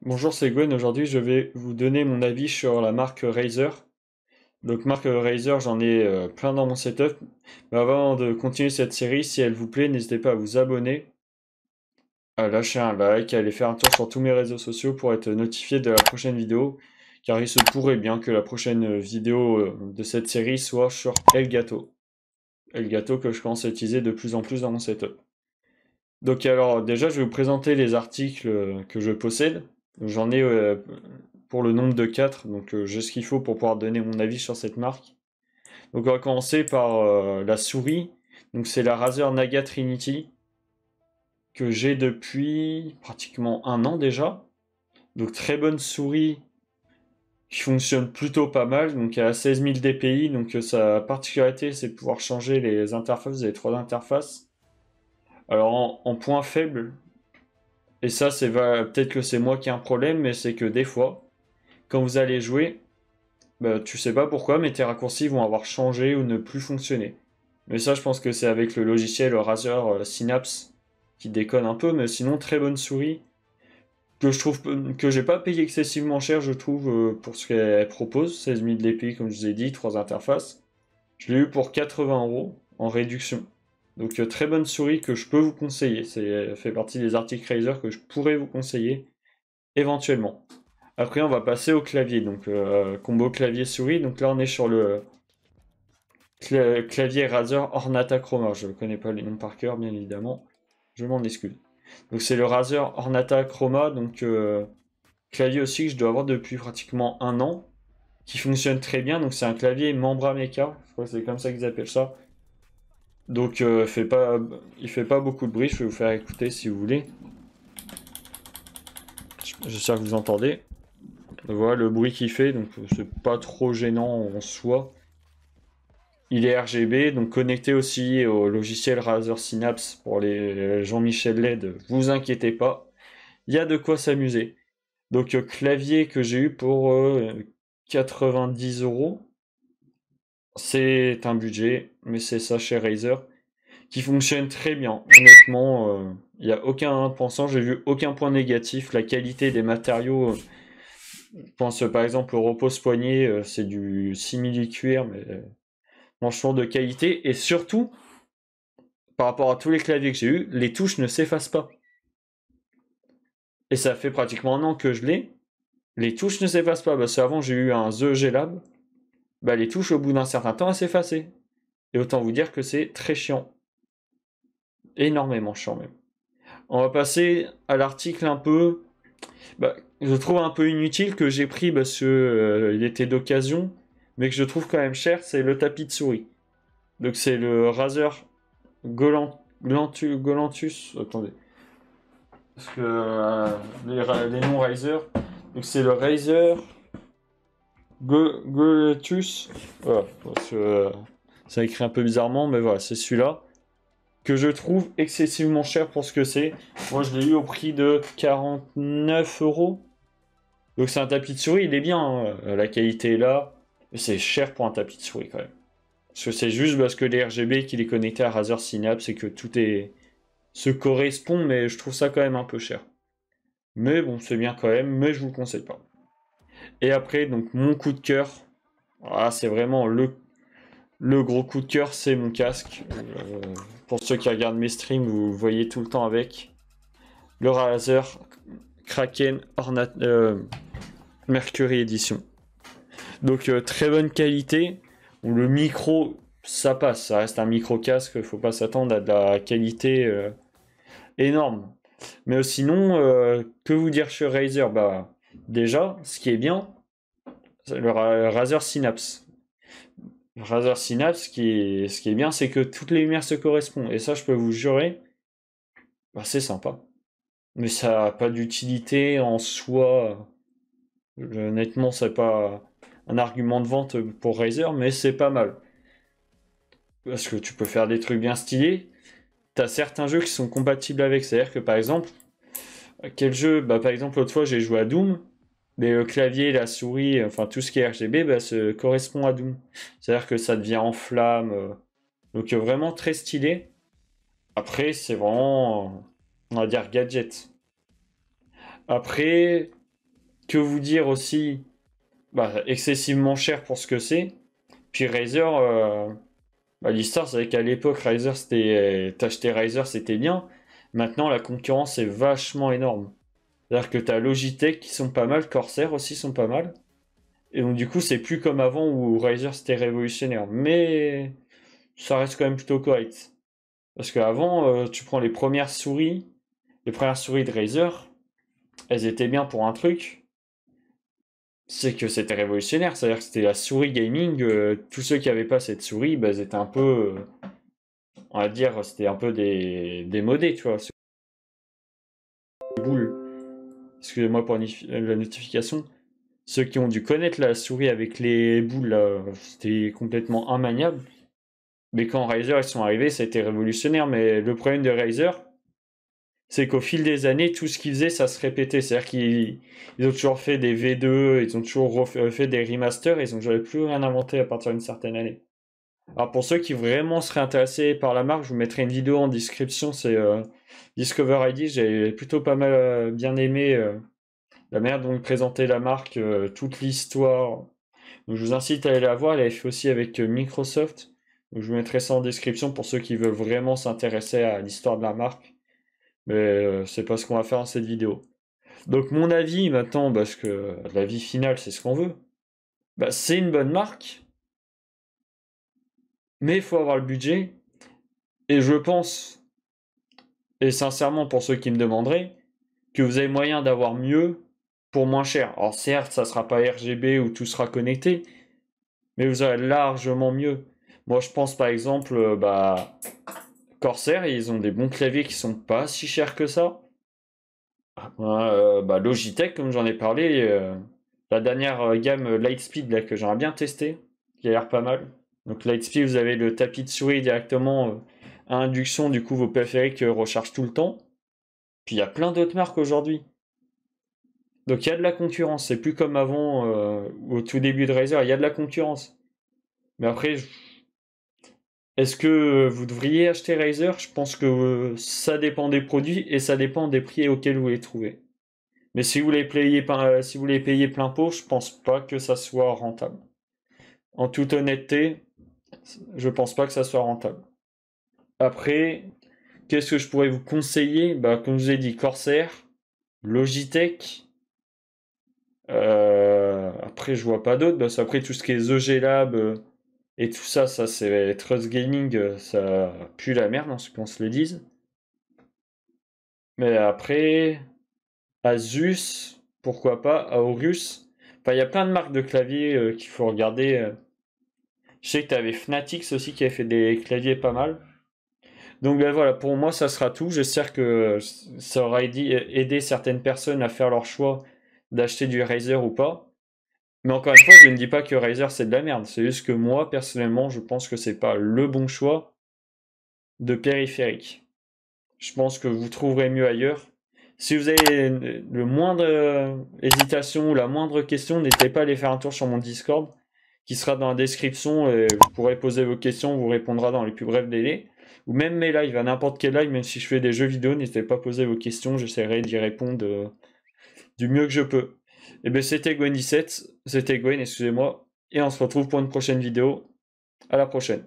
Bonjour, c'est Gwen. Aujourd'hui, je vais vous donner mon avis sur la marque Razer. Donc, marque Razer, j'en ai plein dans mon setup. Mais avant de continuer cette série, si elle vous plaît, n'hésitez pas à vous abonner, à lâcher un like, à aller faire un tour sur tous mes réseaux sociaux pour être notifié de la prochaine vidéo. Car il se pourrait bien que la prochaine vidéo de cette série soit sur Elgato. Elgato que je commence à utiliser de plus en plus dans mon setup. Donc alors déjà, je vais vous présenter les articles que je possède. J'en ai pour le nombre de 4, donc j'ai ce qu'il faut pour pouvoir donner mon avis sur cette marque. Donc on va commencer par la souris. Donc c'est la Razer Naga Trinity que j'ai depuis pratiquement un an déjà. Donc très bonne souris qui fonctionne plutôt pas mal. Donc elle a 16 000 dpi. Donc sa particularité c'est de pouvoir changer les interfaces. Vous avez trois interfaces. Alors en point faible, et ça, peut-être que c'est moi qui ai un problème, mais c'est que des fois, quand vous allez jouer, bah, tu sais pas pourquoi, mais tes raccourcis vont avoir changé ou ne plus fonctionner. Mais ça, je pense que c'est avec le logiciel Razer Synapse qui déconne un peu, mais sinon, très bonne souris que je trouve que j'ai pas payé excessivement cher, je trouve, pour ce qu'elle propose. 16 000 dpi, comme je vous ai dit, trois interfaces. Je l'ai eu pour 80 € en réduction. Donc très bonne souris que je peux vous conseiller. C'est fait partie des articles Razer que je pourrais vous conseiller éventuellement. Après, on va passer au clavier. Donc, combo clavier-souris. Donc là, on est sur le clavier Razer Ornata Chroma. Je ne connais pas les noms par cœur, bien évidemment. Je m'en excuse. Donc, c'est le Razer Ornata Chroma. Donc, clavier aussi que je dois avoir depuis pratiquement un an. Qui fonctionne très bien. Donc, c'est un clavier Membra Mecha. Je crois que c'est comme ça qu'ils appellent ça. Donc, il fait pas beaucoup de bruit. Je vais vous faire écouter si vous voulez. J'espère que vous entendez. Voilà le bruit qu'il fait, donc c'est pas trop gênant en soi. Il est RGB, donc connecté aussi au logiciel Razer Synapse pour les Jean-Michel LED, vous inquiétez pas, il y a de quoi s'amuser. Donc clavier que j'ai eu pour 90 €, c'est un budget, mais c'est ça chez Razer, qui fonctionne très bien. Honnêtement, il n'y a aucun pensant, j'ai vu aucun point négatif, la qualité des matériaux. Je pense par exemple au repose-poignet, c'est du simili-cuir, mais franchement de qualité. Et surtout, par rapport à tous les claviers que j'ai eus, les touches ne s'effacent pas. Et ça fait pratiquement un an que je l'ai. Les touches ne s'effacent pas. Parce qu'avant, j'ai eu un The G-Lab. Bah, les touches, au bout d'un certain temps, elles s'effaçaient. Et autant vous dire que c'est très chiant. Énormément chiant même. On va passer à l'article un peu. Bah, je trouve un peu inutile que j'ai pris parce que il était d'occasion. Mais que je trouve quand même cher, c'est le tapis de souris. Donc c'est le Razer Golantus. Attendez. Parce que les noms Razer. Donc c'est le Razer Golantus. Voilà. Parce que, ça écrit un peu bizarrement, mais voilà, c'est celui-là. Que je trouve excessivement cher pour ce que c'est. Moi je l'ai eu au prix de 49 €. Donc c'est un tapis de souris, il est bien, hein. La qualité est là. Mais c'est cher pour un tapis de souris quand même. Parce que c'est juste parce que les RGB qu'il est connecté à Razer Synapse et que tout se correspond, mais je trouve ça quand même un peu cher. Mais bon, c'est bien quand même, mais je vous le conseille pas. Et après, donc mon coup de cœur, ah, c'est vraiment le gros coup de cœur, c'est mon casque. Pour ceux qui regardent mes streams, vous voyez tout le temps avec le Razer Kraken Mercury Edition. Donc très bonne qualité. Bon, le micro, ça passe, ça reste un micro casque, faut pas s'attendre à de la qualité énorme. Mais sinon, que vous dire sur Razer? Bah, déjà, ce qui est bien, c'est le Razer Synapse. Le Razer Synapse, ce qui est bien, c'est que toutes les lumières se correspondent. Et ça, je peux vous jurer, bah, c'est sympa. Mais ça n'a pas d'utilité en soi. Honnêtement, c'est pas un argument de vente pour Razer, mais c'est pas mal. Parce que tu peux faire des trucs bien stylés. T'as certains jeux qui sont compatibles avec. C'est-à-dire que par exemple, quel jeu? Bah, par exemple, l'autre fois, j'ai joué à Doom. Mais le clavier, la souris, enfin tout ce qui est RGB, bah, se correspond à Doom. C'est-à-dire que ça devient en flamme. Donc vraiment très stylé. Après, c'est vraiment, on va dire, gadget. Après, que vous dire aussi, bah, excessivement cher pour ce que c'est. Puis Razer, bah, l'histoire, c'est qu'à l'époque, Razer, t'achetais Razer, c'était bien. Maintenant, la concurrence est vachement énorme. C'est-à-dire que t'as Logitech qui sont pas mal, Corsair aussi sont pas mal. Et donc, du coup, c'est plus comme avant où Razer c'était révolutionnaire. Mais ça reste quand même plutôt correct. Parce qu'avant, tu prends les premières souris de Razer, elles étaient bien pour un truc, c'est que c'était révolutionnaire. C'est-à-dire que c'était la souris gaming. Tous ceux qui n'avaient pas cette souris, bah, ils étaient un peu, on va dire, c'était un peu des modés, tu vois. Boule. Excusez-moi pour la notification. Ceux qui ont dû connaître la souris avec les boules, là, c'était complètement immaniable. Mais quand Razer ils sont arrivés, ça a été révolutionnaire. Mais le problème de Razer, c'est qu'au fil des années, tout ce qu'ils faisaient, ça se répétait. C'est-à-dire qu'ils ont toujours fait des V2, ils ont toujours fait des remasters, ils ont jamais plus rien inventé à partir d'une certaine année. Alors pour ceux qui vraiment seraient intéressés par la marque, je vous mettrai une vidéo en description, c'est Discover ID, j'ai plutôt pas mal bien aimé la manière dont ils présentaient la marque, toute l'histoire. Donc je vous incite à aller la voir, elle est fait aussi avec Microsoft. Donc je vous mettrai ça en description pour ceux qui veulent vraiment s'intéresser à l'histoire de la marque. Mais c'est pas ce qu'on va faire dans cette vidéo. Donc mon avis maintenant, parce que l'avis final c'est ce qu'on veut, bah, c'est une bonne marque, mais il faut avoir le budget. Et je pense, et sincèrement pour ceux qui me demanderaient, que vous avez moyen d'avoir mieux pour moins cher. Alors certes, ça sera pas RGB où tout sera connecté, mais vous aurez largement mieux. Moi je pense par exemple, bah, Corsair, ils ont des bons claviers qui sont pas si chers que ça. Bah, Logitech, comme j'en ai parlé, la dernière gamme Lightspeed là, que j'aimerais bien tester, qui a l'air pas mal. Donc Lightspeed, vous avez le tapis de souris directement à induction, du coup vos périphériques rechargent tout le temps. Puis il y a plein d'autres marques aujourd'hui. Donc il y a de la concurrence, c'est plus comme avant, au tout début de Razer, il y a de la concurrence. Mais après, est-ce que vous devriez acheter Razer? Je pense que ça dépend des produits et ça dépend des prix auxquels vous les trouvez. Mais si vous les payez plein pot, je pense pas que ça soit rentable. En toute honnêteté, je pense pas que ça soit rentable. Après, qu'est-ce que je pourrais vous conseiller? Bah, comme je vous ai dit, Corsair, Logitech. Après, je vois pas d'autres. Bah, après, tout ce qui est The G Lab et tout ça, ça c'est Trust Gaming, ça pue la merde, hein, ce qu'on se le dise. Mais après, Asus, pourquoi pas, Aorus. Enfin, il y a plein de marques de claviers qu'il faut regarder. Je sais que tu avais Fnatix aussi qui avait fait des claviers pas mal. Donc ben voilà, pour moi ça sera tout. J'espère que ça aura aidé certaines personnes à faire leur choix d'acheter du Razer ou pas. Mais encore une fois, je ne dis pas que Razer c'est de la merde. C'est juste que moi, personnellement, je pense que c'est pas le bon choix de périphérique. Je pense que vous trouverez mieux ailleurs. Si vous avez le moindre hésitation ou la moindre question, n'hésitez pas à aller faire un tour sur mon Discord qui sera dans la description et vous pourrez poser vos questions, on vous répondra dans les plus brefs délais. Ou même mes lives, à n'importe quel live, même si je fais des jeux vidéo, n'hésitez pas à poser vos questions, j'essaierai d'y répondre du mieux que je peux. Et bien c'était Gwen17, c'était Gwen, excusez-moi, et on se retrouve pour une prochaine vidéo. À la prochaine.